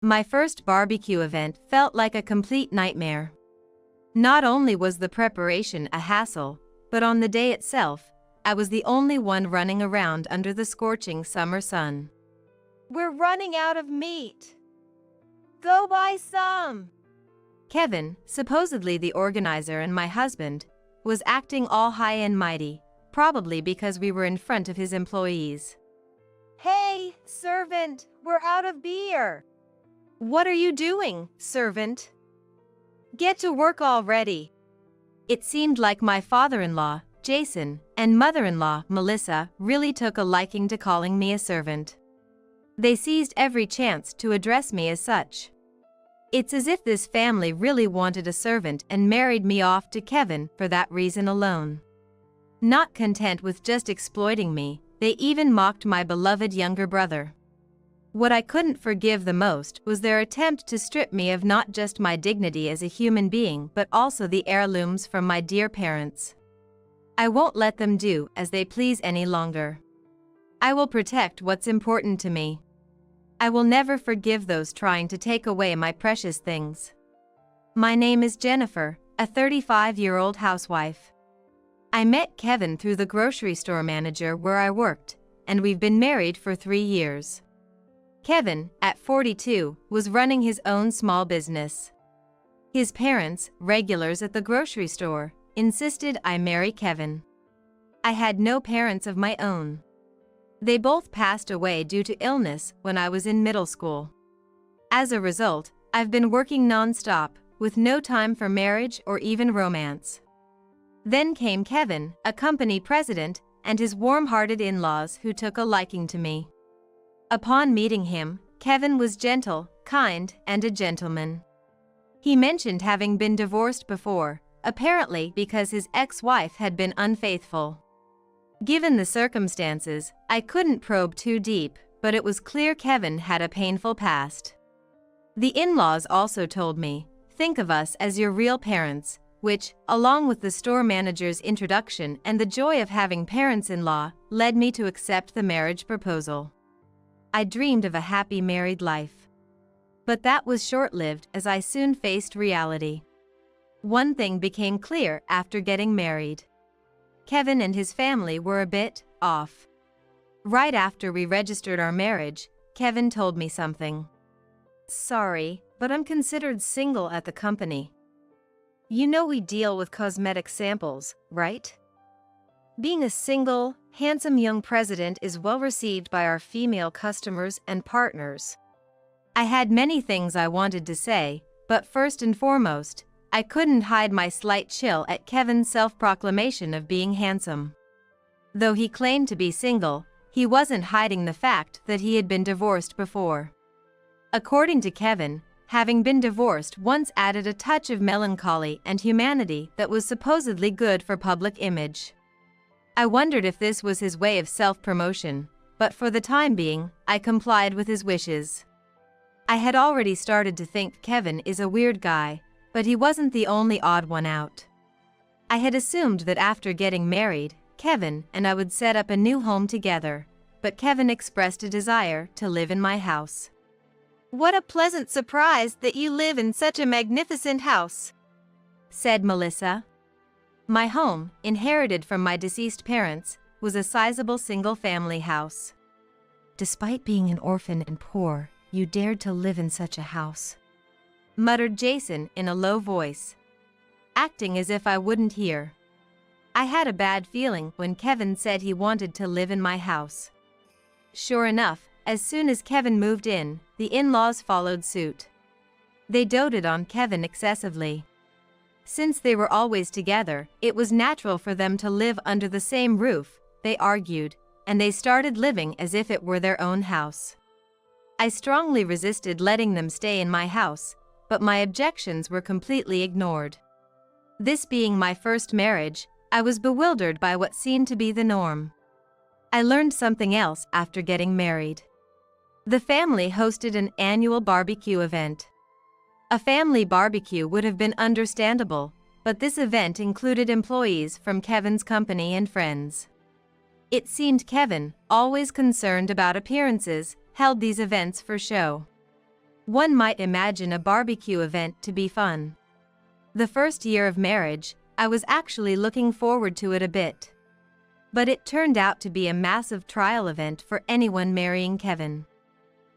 My first barbecue event felt like a complete nightmare. Not only was the preparation a hassle, but on the day itself, I was the only one running around under the scorching summer sun. We're running out of meat. Go buy some. Kevin, supposedly the organizer and my husband, was acting all high and mighty, probably because we were in front of his employees. Hey, servant, we're out of beer. What are you doing, servant? Get to work already. It seemed like my father-in-law, Jason, and mother-in-law, Melissa, really took a liking to calling me a servant. They seized every chance to address me as such. It's as if this family really wanted a servant and married me off to Kevin for that reason alone. Not content with just exploiting me, they even mocked my beloved younger brother. What I couldn't forgive the most was their attempt to strip me of not just my dignity as a human being but also the heirlooms from my dear parents. I won't let them do as they please any longer. I will protect what's important to me. I will never forgive those trying to take away my precious things. My name is Jennifer, a 35-year-old housewife. I met Kevin through the grocery store manager where I worked, and we've been married for 3 years. Kevin, at 42, was running his own small business. His parents, regulars at the grocery store, insisted I marry Kevin. I had no parents of my own. They both passed away due to illness when I was in middle school. As a result, I've been working non-stop, with no time for marriage or even romance. Then came Kevin, a company president, and his warm-hearted in-laws who took a liking to me. Upon meeting him, Kevin was gentle, kind, and a gentleman. He mentioned having been divorced before, apparently because his ex-wife had been unfaithful. Given the circumstances, I couldn't probe too deep, but it was clear Kevin had a painful past. The in-laws also told me, "Think of us as your real parents," which, along with the store manager's introduction and the joy of having parents-in-law, led me to accept the marriage proposal. I dreamed of a happy married life. But that was short-lived as I soon faced reality. One thing became clear after getting married. Kevin and his family were a bit off. Right after we registered our marriage, Kevin told me something. "Sorry, but I'm considered single at the company. You know we deal with cosmetic samples, right? Being a single, handsome young president is well received by our female customers and partners." I had many things I wanted to say, but first and foremost, I couldn't hide my slight chill at Kevin's self-proclamation of being handsome. Though he claimed to be single, he wasn't hiding the fact that he had been divorced before. According to Kevin, having been divorced once added a touch of melancholy and humanity that was supposedly good for public image. I wondered if this was his way of self-promotion, but for the time being, I complied with his wishes. I had already started to think Kevin is a weird guy, but he wasn't the only odd one out. I had assumed that after getting married, Kevin and I would set up a new home together, but Kevin expressed a desire to live in my house. What a pleasant surprise that you live in such a magnificent house, said Melissa. My home, inherited from my deceased parents, was a sizable single-family house. "Despite being an orphan and poor, you dared to live in such a house," muttered Jason in a low voice, acting as if I wouldn't hear. I had a bad feeling when Kevin said he wanted to live in my house. Sure enough, as soon as Kevin moved in, the in-laws followed suit. They doted on Kevin excessively. Since they were always together, it was natural for them to live under the same roof, they argued, and they started living as if it were their own house. I strongly resisted letting them stay in my house, but my objections were completely ignored. This being my first marriage, I was bewildered by what seemed to be the norm. I learned something else after getting married. The family hosted an annual barbecue event. A family barbecue would have been understandable, but this event included employees from Kevin's company and friends. It seemed Kevin, always concerned about appearances, held these events for show. One might imagine a barbecue event to be fun. The first year of marriage, I was actually looking forward to it a bit. But it turned out to be a massive trial event for anyone marrying Kevin.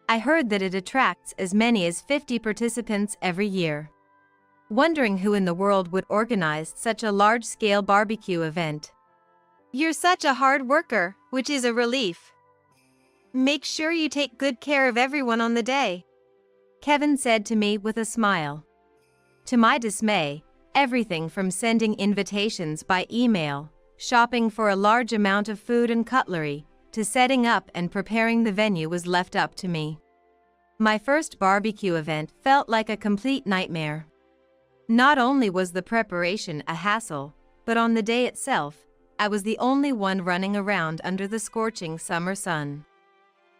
I heard that it attracts as many as 50 participants every year. Wondering who in the world would organize such a large-scale barbecue event. You're such a hard worker, which is a relief. Make sure you take good care of everyone on the day, Kevin said to me with a smile. To my dismay, everything from sending invitations by email, shopping for a large amount of food and cutlery, to setting up and preparing the venue was left up to me. My first barbecue event felt like a complete nightmare. Not only was the preparation a hassle, but on the day itself, I was the only one running around under the scorching summer sun.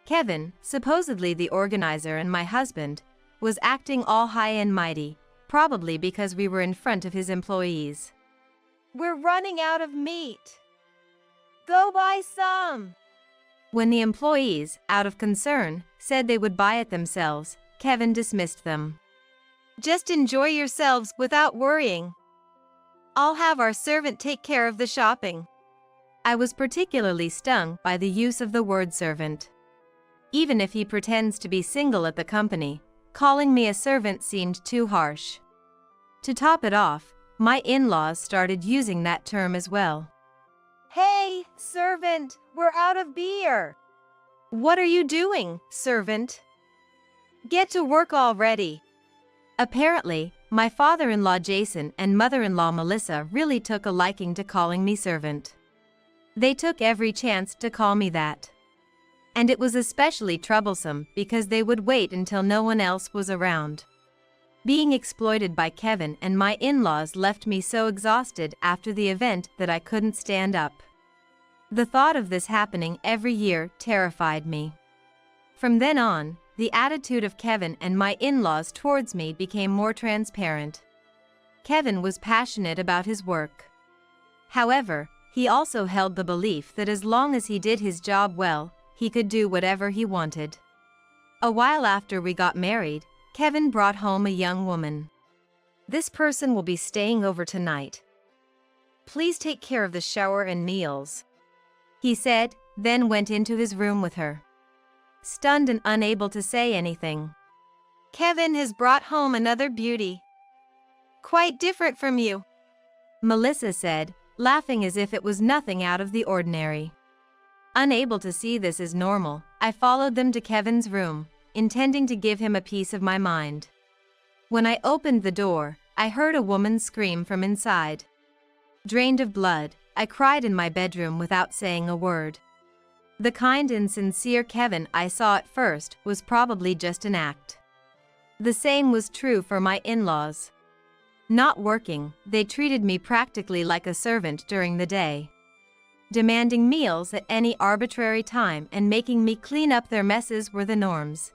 Kevin, supposedly the organizer and my husband, was acting all high and mighty, probably because we were in front of his employees. We're running out of meat. Go buy some. When the employees, out of concern, said they would buy it themselves, Kevin dismissed them. Just enjoy yourselves without worrying. I'll have our servant take care of the shopping. I was particularly stung by the use of the word servant. Even if he pretends to be single at the company, calling me a servant seemed too harsh. To top it off, my in-laws started using that term as well. Hey, servant, we're out of beer. What are you doing, servant? Get to work already. Apparently, my father-in-law Jason and mother-in-law Melissa really took a liking to calling me servant. They took every chance to call me that. And it was especially troublesome because they would wait until no one else was around. Being exploited by Kevin and my in-laws left me so exhausted after the event that I couldn't stand up. The thought of this happening every year terrified me. From then on, the attitude of Kevin and my in-laws towards me became more transparent. Kevin was passionate about his work. However, he also held the belief that as long as he did his job well, he could do whatever he wanted. A while after we got married, Kevin brought home a young woman. This person will be staying over tonight. Please take care of the shower and meals, he said, then went into his room with her. Stunned and unable to say anything. Kevin has brought home another beauty. Quite different from you, Melissa said, laughing as if it was nothing out of the ordinary. Unable to see this as normal, I followed them to Kevin's room, intending to give him a piece of my mind. When I opened the door, I heard a woman scream from inside. Drained of blood, I cried in my bedroom without saying a word. The kind and sincere Kevin I saw at first was probably just an act. The same was true for my in-laws. Not working, they treated me practically like a servant during the day. Demanding meals at any arbitrary time and making me clean up their messes were the norms.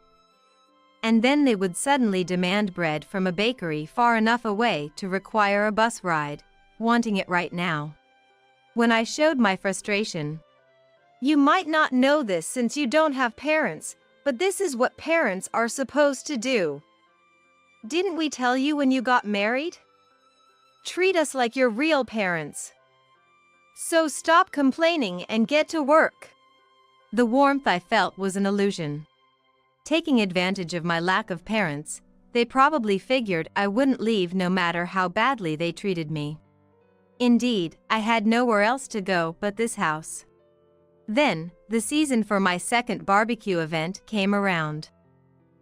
And then they would suddenly demand bread from a bakery far enough away to require a bus ride, wanting it right now. When I showed my frustration, you might not know this since you don't have parents, but this is what parents are supposed to do. Didn't we tell you when you got married? Treat us like your real parents. So stop complaining and get to work. The warmth I felt was an illusion. Taking advantage of my lack of parents, they probably figured I wouldn't leave no matter how badly they treated me. Indeed, I had nowhere else to go but this house. Then, the season for my second barbecue event came around.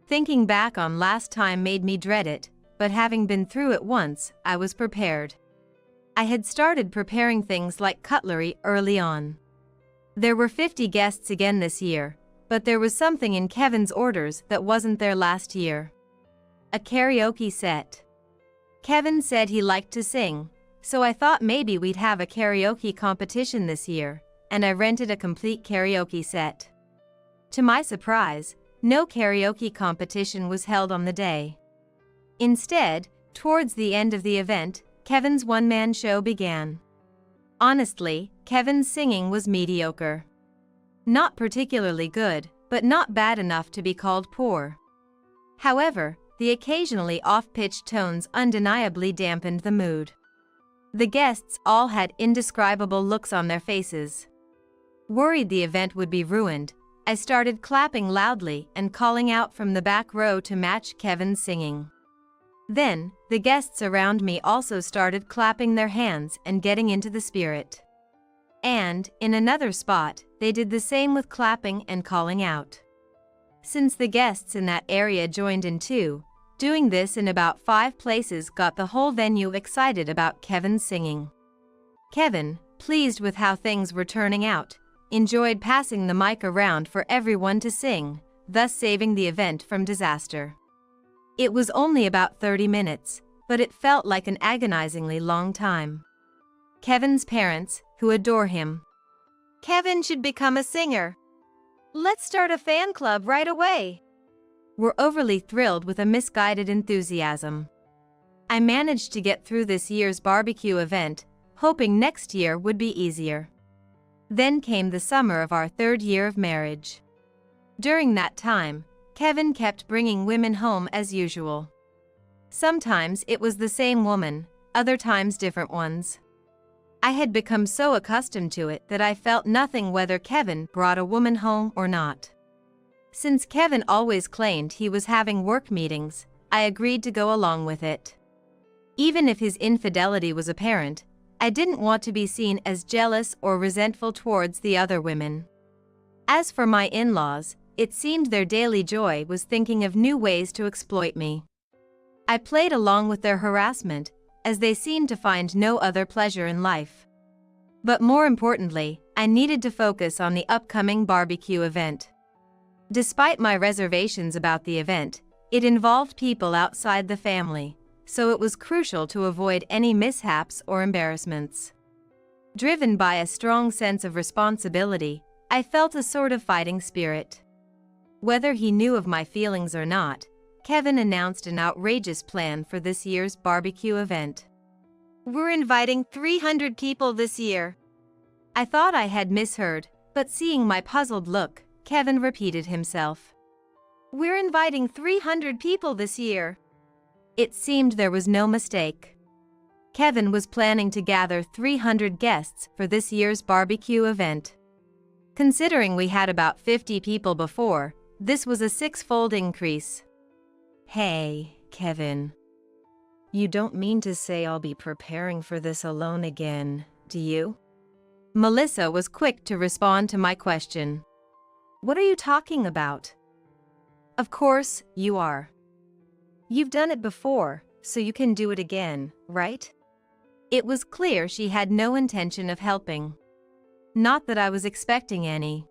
Thinking back on last time made me dread it, but having been through it once, I was prepared. I had started preparing things like cutlery early on. There were 50 guests again this year, but there was something in Kevin's orders that wasn't there last year. A karaoke set. Kevin said he liked to sing, so I thought maybe we'd have a karaoke competition this year, and I rented a complete karaoke set. To my surprise, no karaoke competition was held on the day. Instead, towards the end of the event, Kevin's one-man show began. Honestly, Kevin's singing was mediocre. Not particularly good, but not bad enough to be called poor. However, the occasionally off-pitched tones undeniably dampened the mood. The guests all had indescribable looks on their faces. Worried the event would be ruined, I started clapping loudly and calling out from the back row to match Kevin's singing. Then, the guests around me also started clapping their hands and getting into the spirit. And, in another spot, they did the same with clapping and calling out. Since the guests in that area joined in too, doing this in about 5 places got the whole venue excited about Kevin's singing. Kevin, pleased with how things were turning out, enjoyed passing the mic around for everyone to sing, thus saving the event from disaster. It was only about 30 minutes, but it felt like an agonizingly long time. Kevin's parents, who adore him. Kevin should become a singer. Let's start a fan club right away. Were overly thrilled with a misguided enthusiasm. I managed to get through this year's barbecue event, hoping next year would be easier. Then came the summer of our 3rd year of marriage. During that time, Kevin kept bringing women home as usual. Sometimes it was the same woman, other times different ones. I had become so accustomed to it that I felt nothing whether Kevin brought a woman home or not. Since Kevin always claimed he was having work meetings, I agreed to go along with it. Even if his infidelity was apparent, I didn't want to be seen as jealous or resentful towards the other women. As for my in-laws, it seemed their daily joy was thinking of new ways to exploit me. I played along with their harassment, as they seemed to find no other pleasure in life. But more importantly, I needed to focus on the upcoming barbecue event. Despite my reservations about the event, it involved people outside the family, so it was crucial to avoid any mishaps or embarrassments. Driven by a strong sense of responsibility, I felt a sort of fighting spirit. Whether he knew of my feelings or not, Kevin announced an outrageous plan for this year's barbecue event. We're inviting 300 people this year. I thought I had misheard, but seeing my puzzled look, Kevin repeated himself. We're inviting 300 people this year. It seemed there was no mistake. Kevin was planning to gather 300 guests for this year's barbecue event. Considering we had about 50 people before, this was a 6-fold increase. Hey, Kevin. You don't mean to say I'll be preparing for this alone again, do you? Melissa was quick to respond to my question. What are you talking about? Of course, you are. You've done it before, so you can do it again, right? It was clear she had no intention of helping. Not that I was expecting any.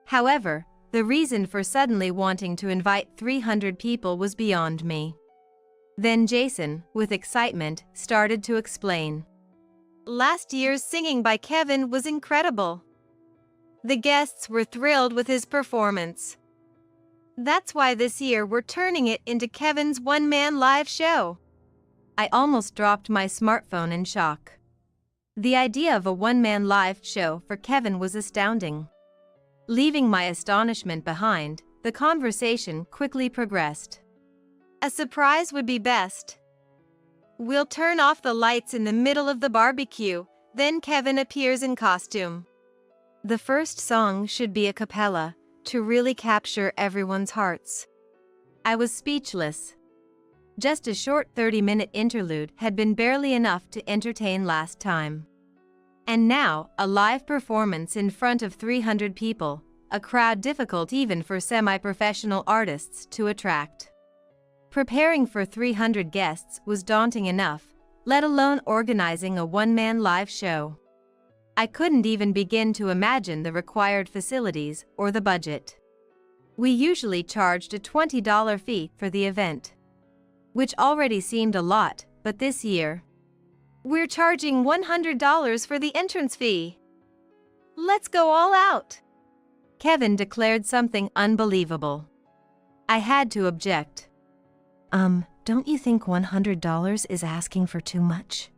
However, the reason for suddenly wanting to invite 300 people was beyond me. Then Jason, with excitement, started to explain. Last year's singing by Kevin was incredible. The guests were thrilled with his performance. That's why this year we're turning it into Kevin's one-man live show. I almost dropped my smartphone in shock. The idea of a one-man live show for Kevin was astounding. Leaving my astonishment behind, the conversation quickly progressed. A surprise would be best. We'll turn off the lights in the middle of the barbecue, then Kevin appears in costume. The first song should be a cappella, to really capture everyone's hearts. I was speechless. Just a short 30-minute interlude had been barely enough to entertain last time. And now, a live performance in front of 300 people, a crowd difficult even for semi-professional artists to attract. Preparing for 300 guests was daunting enough, let alone organizing a one-man live show. I couldn't even begin to imagine the required facilities or the budget. We usually charged a $20 fee for the event, which already seemed a lot, but this year, we're charging $100 for the entrance fee. Let's go all out. Kevin declared something unbelievable. I had to object. Don't you think $100 is asking for too much?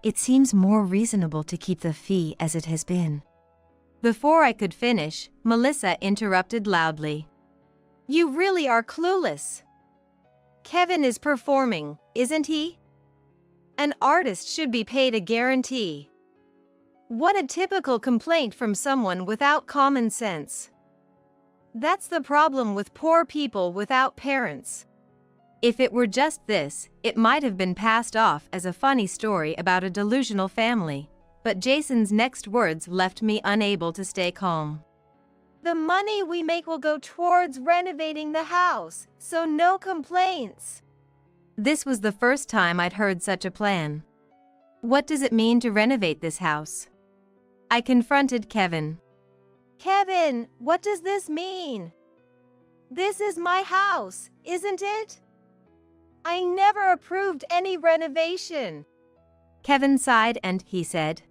It seems more reasonable to keep the fee as it has been. Before I could finish, Melissa interrupted loudly. You really are clueless. Kevin is performing, isn't he? An artist should be paid a guarantee. What a typical complaint from someone without common sense. That's the problem with poor people without parents. If it were just this, it might have been passed off as a funny story about a delusional family, but Jason's next words left me unable to stay calm. The money we make will go towards renovating the house, so no complaints. This was the first time I'd heard such a plan. What does it mean to renovate this house? I confronted Kevin. Kevin, what does this mean? This is my house, isn't it? I never approved any renovation. Kevin sighed and he said,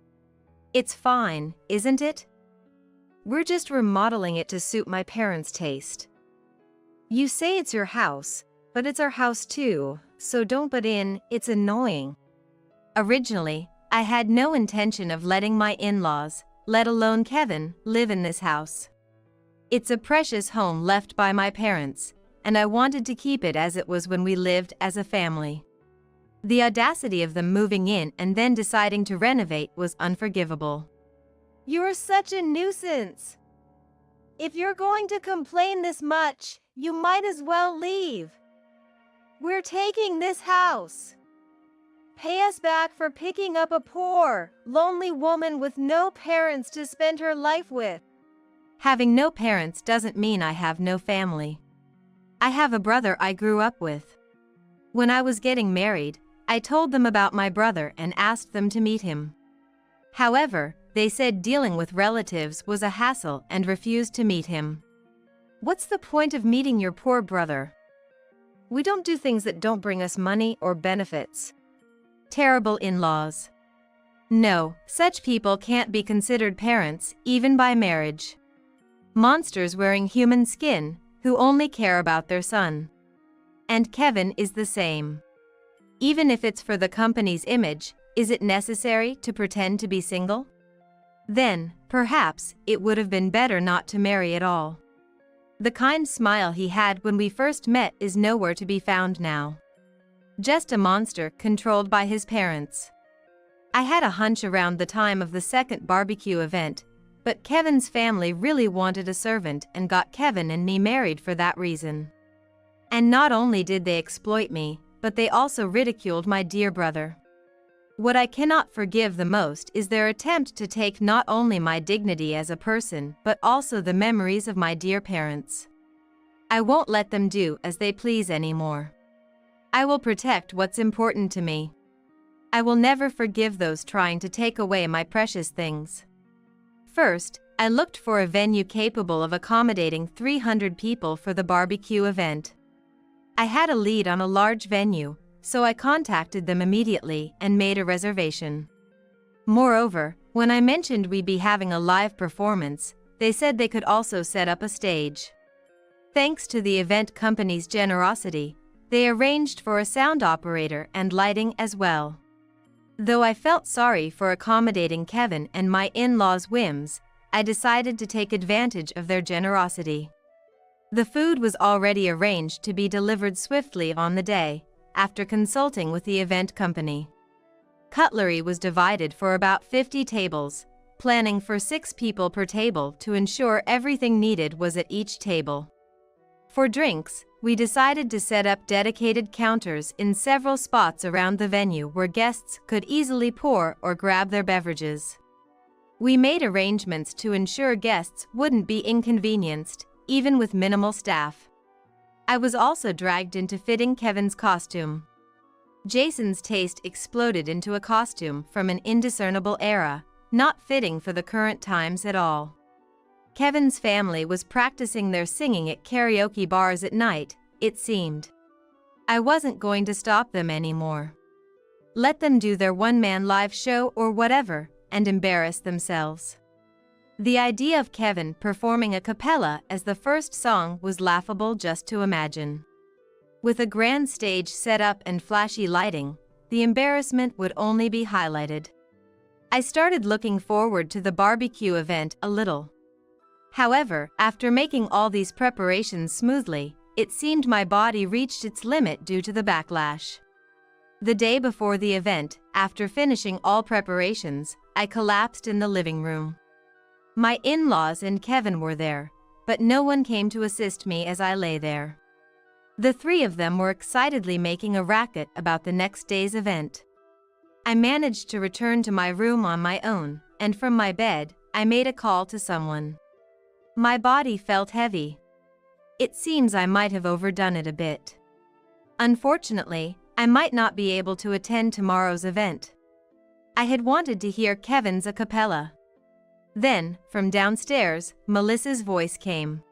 "It's fine, isn't it? We're just remodeling it to suit my parents' taste. You say it's your house, but it's our house too, so don't butt in, it's annoying." Originally, I had no intention of letting my in-laws, let alone Kevin, live in this house. It's a precious home left by my parents, and I wanted to keep it as it was when we lived as a family. The audacity of them moving in and then deciding to renovate was unforgivable. You're such a nuisance. If you're going to complain this much, you might as well leave. We're taking this house. Pay us back for picking up a poor, lonely woman with no parents to spend her life with. Having no parents doesn't mean I have no family. I have a brother I grew up with. When I was getting married, I told them about my brother and asked them to meet him. However, they said dealing with relatives was a hassle and refused to meet him. What's the point of meeting your poor brother? We don't do things that don't bring us money or benefits. Terrible in-laws. No, such people can't be considered parents, even by marriage. Monsters wearing human skin, who only care about their son. And Kevin is the same. Even if it's for the company's image, is it necessary to pretend to be single? Then, perhaps, it would have been better not to marry at all. The kind smile he had when we first met is nowhere to be found now. Just a monster controlled by his parents. I had a hunch around the time of the second barbecue event, but Kevin's family really wanted a servant and got Kevin and me married for that reason. And not only did they exploit me, but they also ridiculed my dear brother. What I cannot forgive the most is their attempt to take not only my dignity as a person but also the memories of my dear parents. I won't let them do as they please anymore. I will protect what's important to me. I will never forgive those trying to take away my precious things. First, I looked for a venue capable of accommodating 300 people for the barbecue event. I had a lead on a large venue, so I contacted them immediately and made a reservation. Moreover, when I mentioned we'd be having a live performance, they said they could also set up a stage. Thanks to the event company's generosity, they arranged for a sound operator and lighting as well. Though I felt sorry for accommodating Kevin and my in-laws' whims, I decided to take advantage of their generosity. The food was already arranged to be delivered swiftly on the day, after consulting with the event company. Cutlery was divided for about 50 tables, planning for 6 people per table to ensure everything needed was at each table. For drinks, we decided to set up dedicated counters in several spots around the venue where guests could easily pour or grab their beverages. We made arrangements to ensure guests wouldn't be inconvenienced, even with minimal staff. I was also dragged into fitting Kevin's costume. Jason's taste exploded into a costume from an indiscernible era, not fitting for the current times at all. Kevin's family was practicing their singing at karaoke bars at night, it seemed. I wasn't going to stop them anymore. Let them do their one-man live show or whatever, and embarrass themselves. The idea of Kevin performing a cappella as the first song was laughable just to imagine. With a grand stage set up and flashy lighting, the embarrassment would only be highlighted. I started looking forward to the barbecue event a little. However, after making all these preparations smoothly, it seemed my body reached its limit due to the backlash. The day before the event, after finishing all preparations, I collapsed in the living room. My in-laws and Kevin were there, but no one came to assist me as I lay there. The three of them were excitedly making a racket about the next day's event. I managed to return to my room on my own, and from my bed, I made a call to someone. My body felt heavy. It seems I might have overdone it a bit. Unfortunately, I might not be able to attend tomorrow's event. I had wanted to hear Kevin's a cappella. Then, from downstairs, Melissa's voice came.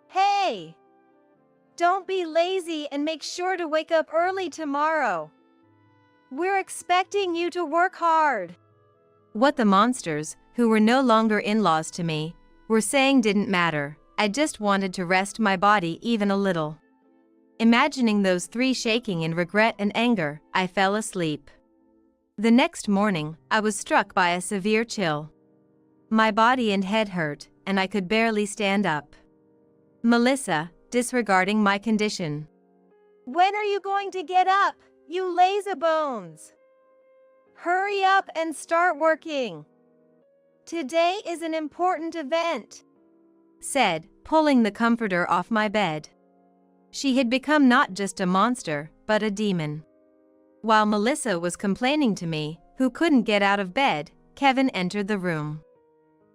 Hey! Don't be lazy and make sure to wake up early tomorrow. We're expecting you to work hard. What the monsters, who were no longer in-laws to me, were saying didn't matter. I just wanted to rest my body even a little. Imagining those three shaking in regret and anger, I fell asleep. The next morning, I was struck by a severe chill. My body and head hurt, and I could barely stand up. Melissa, disregarding my condition. When are you going to get up, you lazybones? Hurry up and start working. Today is an important event, said, pulling the comforter off my bed. She had become not just a monster, but a demon. While Melissa was complaining to me, who couldn't get out of bed, Kevin entered the room.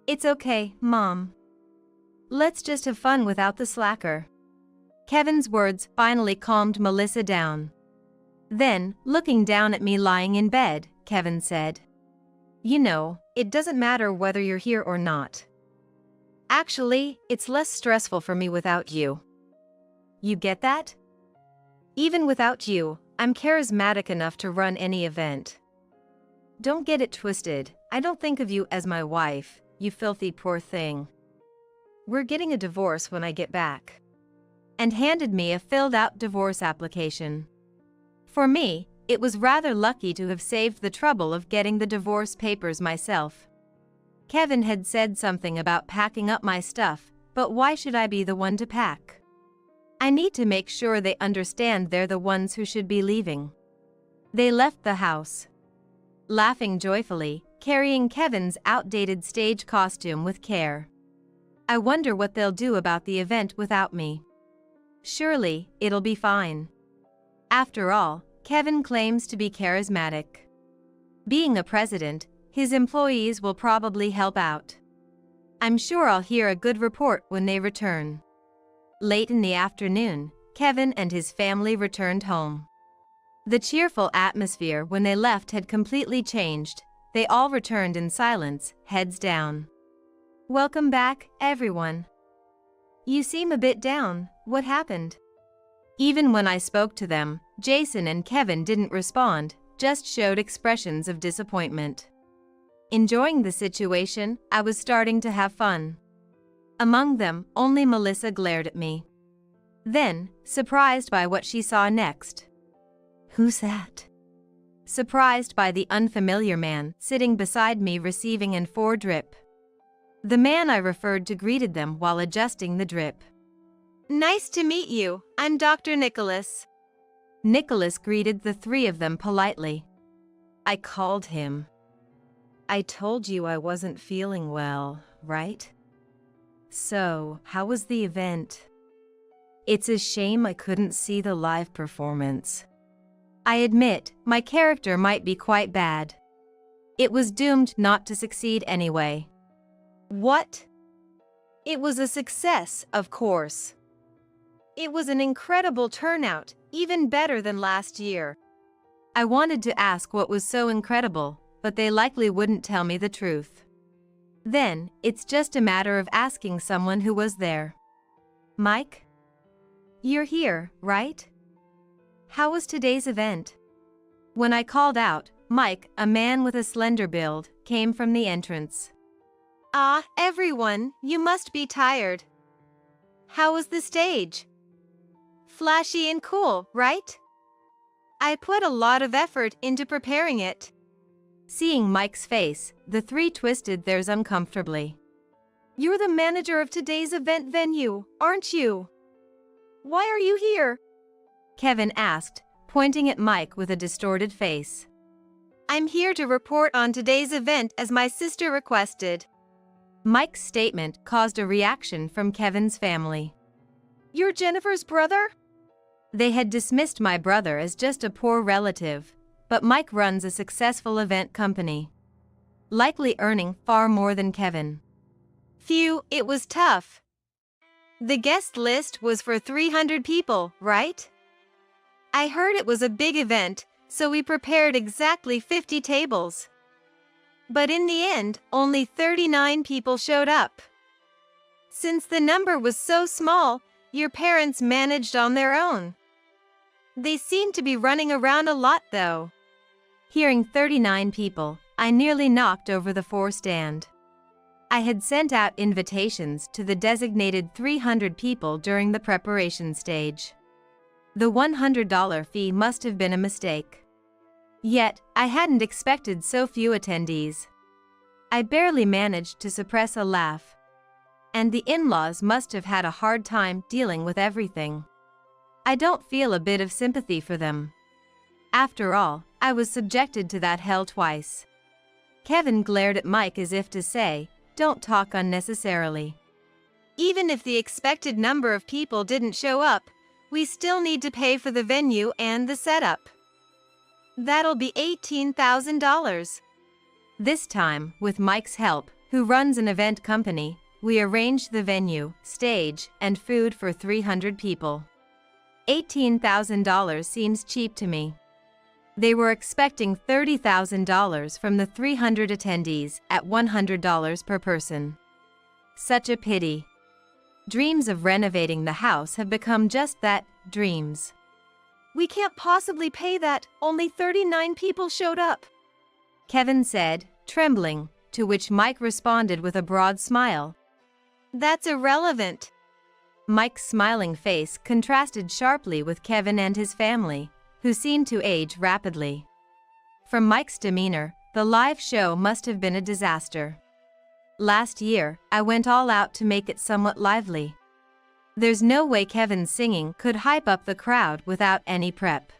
It's okay, Mom. Let's just have fun without the slacker. Kevin's words finally calmed Melissa down. Then, looking down at me lying in bed, Kevin said, You know, it doesn't matter whether you're here or not. Actually, it's less stressful for me without you. You get that? Even without you, I'm charismatic enough to run any event. Don't get it twisted, I don't think of you as my wife, you filthy poor thing. We're getting a divorce when I get back. And handed me a filled-out divorce application. For me, it was rather lucky to have saved the trouble of getting the divorce papers myself. Kevin had said something about packing up my stuff, but why should I be the one to pack? I need to make sure they understand they're the ones who should be leaving. They left the house, laughing joyfully, carrying Kevin's outdated stage costume with care. I wonder what they'll do about the event without me. Surely, it'll be fine. After all, Kevin claims to be charismatic. Being a president, his employees will probably help out. I'm sure I'll hear a good report when they return. Late in the afternoon, Kevin and his family returned home. The cheerful atmosphere when they left had completely changed. They all returned in silence, heads down. Welcome back, everyone. You seem a bit down, what happened? Even when I spoke to them, Jason and Kevin didn't respond, just showed expressions of disappointment. Enjoying the situation, I was starting to have fun. Among them, only Melissa glared at me. Then, surprised by what she saw next. Who's that? Surprised by the unfamiliar man sitting beside me receiving an 4 drip. The man I referred to greeted them while adjusting the drip. Nice to meet you, I'm Dr. Nicholas. Nicholas greeted the three of them politely. I called him. I told you I wasn't feeling well, right? So, how was the event? It's a shame I couldn't see the live performance. I admit, my character might be quite bad. It was doomed not to succeed anyway. What? It was a success, of course. It was an incredible turnout, even better than last year. I wanted to ask what was so incredible, but they likely wouldn't tell me the truth. Then, it's just a matter of asking someone who was there. Mike? You're here, right? How was today's event? When I called out, Mike, a man with a slender build, came from the entrance. Ah, everyone, you must be tired. How was the stage? Flashy and cool, right? I put a lot of effort into preparing it. Seeing Mike's face, the three twisted theirs uncomfortably. You're the manager of today's event venue, aren't you? Why are you here? Kevin asked, pointing at Mike with a distorted face. I'm here to report on today's event as my sister requested. Mike's statement caused a reaction from Kevin's family. You're Jennifer's brother? They had dismissed my brother as just a poor relative, but Mike runs a successful event company, likely earning far more than Kevin. Phew, it was tough. The guest list was for 300 people, right? I heard it was a big event, so we prepared exactly 50 tables. But in the end, only 39 people showed up. Since the number was so small, your parents managed on their own. They seemed to be running around a lot though. Hearing 39 people, I nearly knocked over the 4 stand. I had sent out invitations to the designated 300 people during the preparation stage. The $100 fee must have been a mistake. Yet, I hadn't expected so few attendees. I barely managed to suppress a laugh. And the in-laws must have had a hard time dealing with everything. I don't feel a bit of sympathy for them. After all, I was subjected to that hell twice. Kevin glared at Mike as if to say, "Don't talk unnecessarily." Even if the expected number of people didn't show up, we still need to pay for the venue and the setup. That'll be $18,000. This time, with Mike's help, who runs an event company, we arranged the venue, stage, and food for 300 people. $18,000 seems cheap to me. They were expecting $30,000 from the 300 attendees at $100 per person. Such a pity. Dreams of renovating the house have become just that, dreams. We can't possibly pay that, only 39 people showed up, Kevin said, trembling, to which Mike responded with a broad smile. That's irrelevant. Mike's smiling face contrasted sharply with Kevin and his family, who seemed to age rapidly. From Mike's demeanor, the live show must have been a disaster. Last year, I went all out to make it somewhat lively. There's no way Kevin's singing could hype up the crowd without any prep.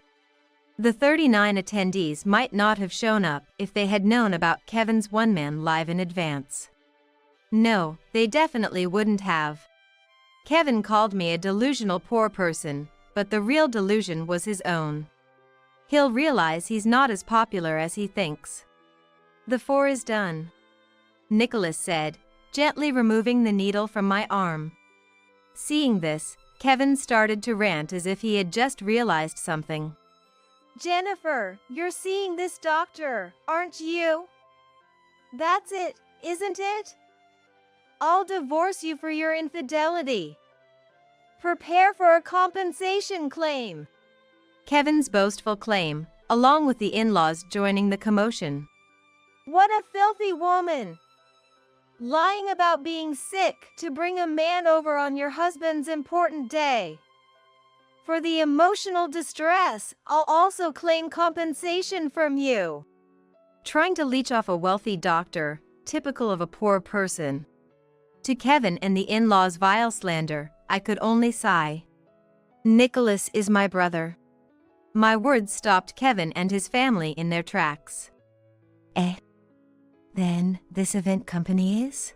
The 39 attendees might not have shown up if they had known about Kevin's one-man live in advance. No, they definitely wouldn't have. Kevin called me a delusional poor person, but the real delusion was his own. He'll realize he's not as popular as he thinks. The 4 is done, Nicholas said, gently removing the needle from my arm. Seeing this, Kevin started to rant as if he had just realized something. Jennifer, you're seeing this doctor, aren't you? That's it, isn't it? I'll divorce you for your infidelity. Prepare for a compensation claim. Kevin's boastful claim, along with the in-laws joining the commotion. What a filthy woman! Lying about being sick to bring a man over on your husband's important day. For the emotional distress, I'll also claim compensation from you. Trying to leech off a wealthy doctor, typical of a poor person. To Kevin and the in-laws' vile slander, I could only sigh. Nicholas is my brother. My words stopped Kevin and his family in their tracks. Then this event company is?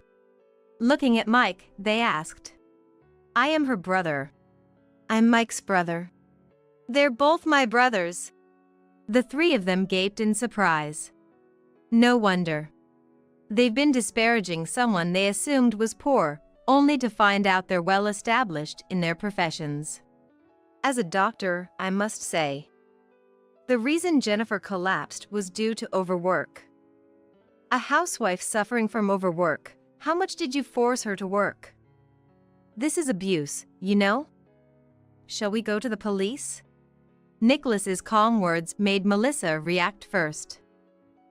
Looking at Mike, they asked. I am her brother. I'm Mike's brother. They're both my brothers. The 3 of them gaped in surprise. No wonder. They've been disparaging someone they assumed was poor, only to find out they're well established in their professions. As a doctor, I must say, the reason Jennifer collapsed was due to overwork. A housewife suffering from overwork, how much did you force her to work? This is abuse, you know? Shall we go to the police? Nicholas's calm words made Melissa react first.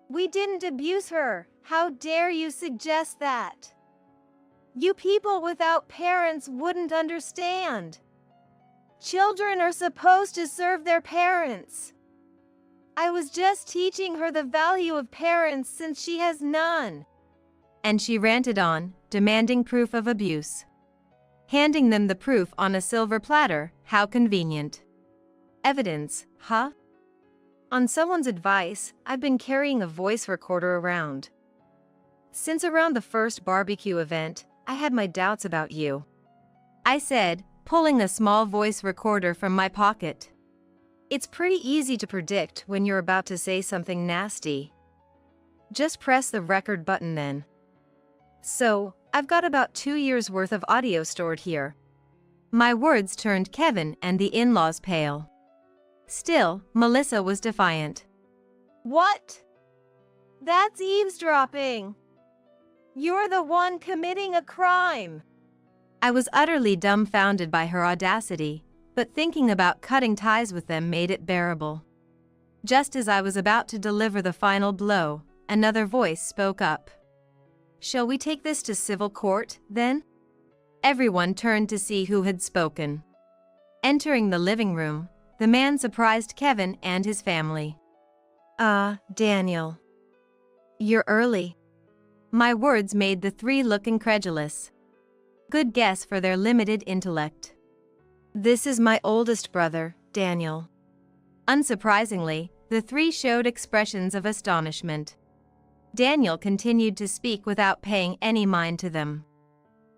We didn't abuse her. How dare you suggest that? You people without parents wouldn't understand. Children are supposed to serve their parents. I was just teaching her the value of parents since she has none. And she ranted on, demanding proof of abuse. Handing them the proof on a silver platter, how convenient. Evidence, huh? On someone's advice, I've been carrying a voice recorder around. Since around the first barbecue event, I had my doubts about you, I said, pulling a small voice recorder from my pocket. It's pretty easy to predict when you're about to say something nasty. Just press the record button then. So, I've got about 2 years worth of audio stored here. My words turned Kevin and the in-laws pale. Still, Melissa was defiant. What? That's eavesdropping. You're the one committing a crime. I was utterly dumbfounded by her audacity, but thinking about cutting ties with them made it bearable. Just as I was about to deliver the final blow, another voice spoke up. Shall we take this to civil court, then? Everyone turned to see who had spoken. Entering the living room, the man surprised Kevin and his family. Daniel. You're early. My words made the three look incredulous. Good guess for their limited intellect. This is my oldest brother, Daniel. Unsurprisingly, the three showed expressions of astonishment. Daniel continued to speak without paying any mind to them.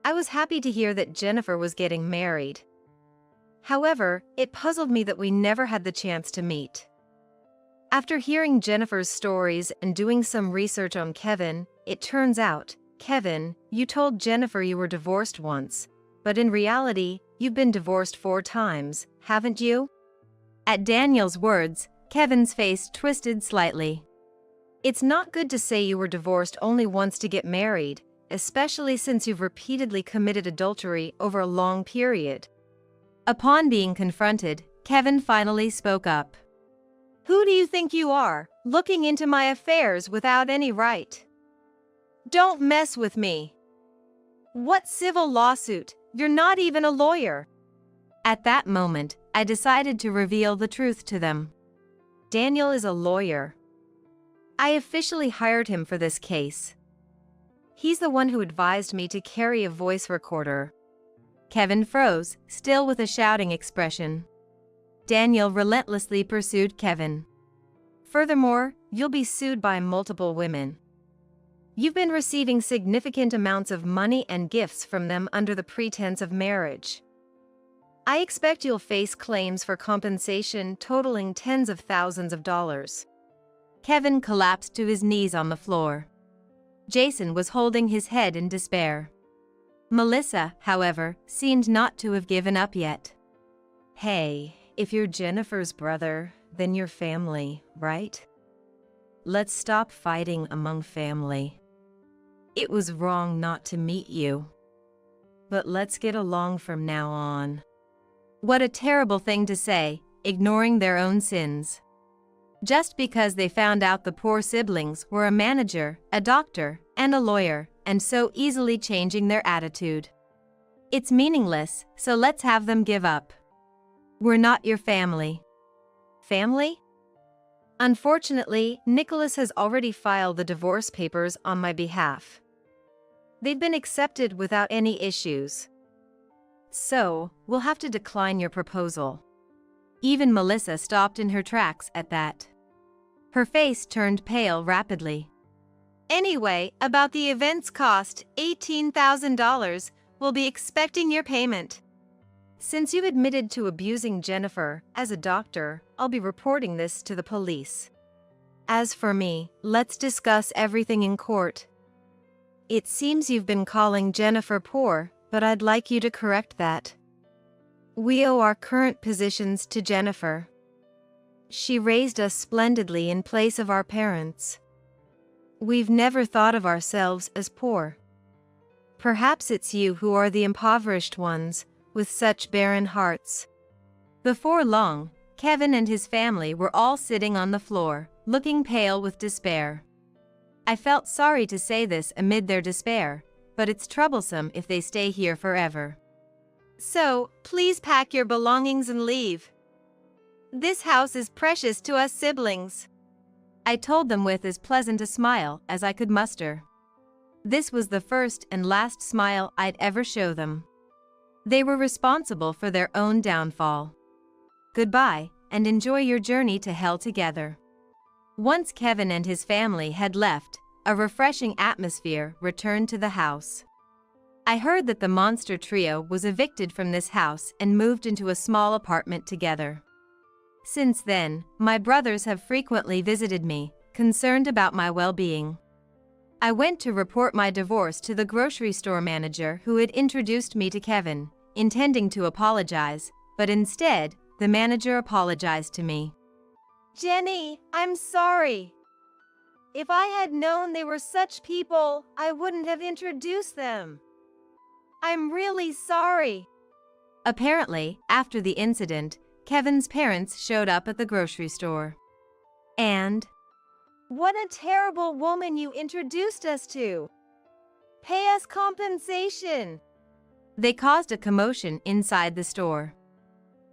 I was happy to hear that Jennifer was getting married. However, it puzzled me that we never had the chance to meet. After hearing Jennifer's stories and doing some research on Kevin, it turns out, Kevin, you told Jennifer you were divorced once, but in reality, you've been divorced 4 times, haven't you? At Daniel's words, Kevin's face twisted slightly. It's not good to say you were divorced only once to get married, especially since you've repeatedly committed adultery over a long period. Upon being confronted, Kevin finally spoke up. Who do you think you are, looking into my affairs without any right? Don't mess with me. What civil lawsuit? You're not even a lawyer. At that moment, I decided to reveal the truth to them. Daniel is a lawyer. I officially hired him for this case. He's the one who advised me to carry a voice recorder. Kevin froze, still with a shouting expression. Daniel relentlessly pursued Kevin. Furthermore, you'll be sued by multiple women. You've been receiving significant amounts of money and gifts from them under the pretense of marriage. I expect you'll face claims for compensation totaling tens of thousands of dollars. Kevin collapsed to his knees on the floor. Jason was holding his head in despair. Melissa, however, seemed not to have given up yet. Hey, if you're Jennifer's brother, then you're family, right? Let's stop fighting among family. It was wrong not to meet you. But let's get along from now on. What a terrible thing to say, ignoring their own sins. Just because they found out the poor siblings were a manager, a doctor, and a lawyer, and so easily changing their attitude. It's meaningless, so let's have them give up. We're not your family. Family? Unfortunately, Nicholas has already filed the divorce papers on my behalf. They've been accepted without any issues. So, we'll have to decline your proposal. Even Melissa stopped in her tracks at that. Her face turned pale rapidly. Anyway, about the event's cost, $18,000, we'll be expecting your payment. Since you admitted to abusing Jennifer, as a doctor, I'll be reporting this to the police. As for me, let's discuss everything in court. It seems you've been calling Jennifer poor, but I'd like you to correct that. We owe our current positions to Jennifer. She raised us splendidly in place of our parents. We've never thought of ourselves as poor. Perhaps it's you who are the impoverished ones, with such barren hearts. Before long, Kevin and his family were all sitting on the floor, looking pale with despair. I felt sorry to say this amid their despair, but it's troublesome if they stay here forever. So, please pack your belongings and leave. This house is precious to us siblings. I told them with as pleasant a smile as I could muster. This was the first and last smile I'd ever show them. They were responsible for their own downfall. Goodbye, and enjoy your journey to hell together. Once Kevin and his family had left, a refreshing atmosphere returned to the house. I heard that the monster trio was evicted from this house and moved into a small apartment together. Since then, my brothers have frequently visited me, concerned about my well-being. I went to report my divorce to the grocery store manager who had introduced me to Kevin, intending to apologize, but instead, the manager apologized to me. Jenny, I'm sorry. If I had known they were such people, I wouldn't have introduced them. I'm really sorry. Apparently, after the incident, Kevin's parents showed up at the grocery store. And, what a terrible woman you introduced us to. Pay us compensation. They caused a commotion inside the store.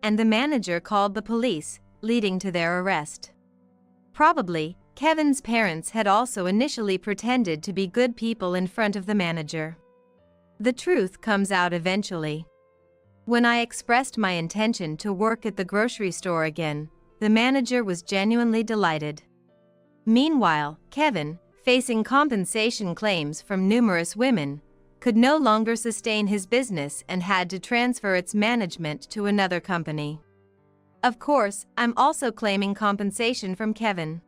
And the manager called the police, leading to their arrest. Probably, Kevin's parents had also initially pretended to be good people in front of the manager. The truth comes out eventually. When I expressed my intention to work at the grocery store again, the manager was genuinely delighted. Meanwhile, Kevin, facing compensation claims from numerous women, could no longer sustain his business and had to transfer its management to another company. Of course, I'm also claiming compensation from Kevin,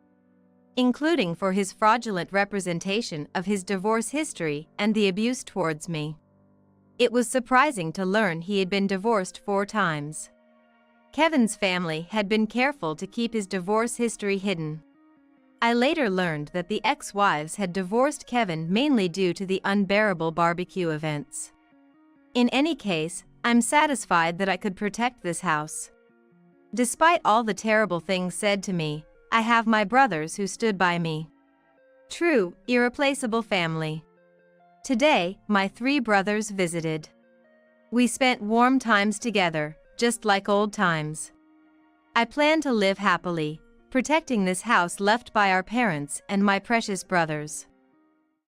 including for his fraudulent representation of his divorce history and the abuse towards me. It was surprising to learn he had been divorced 4 times. Kevin's family had been careful to keep his divorce history hidden. I later learned that the ex-wives had divorced Kevin mainly due to the unbearable barbecue events. In any case, I'm satisfied that I could protect this house. Despite all the terrible things said to me, I have my brothers who stood by me. True, irreplaceable family. Today, my 3 brothers visited. We spent warm times together, just like old times. I plan to live happily, protecting this house left by our parents and my precious brothers.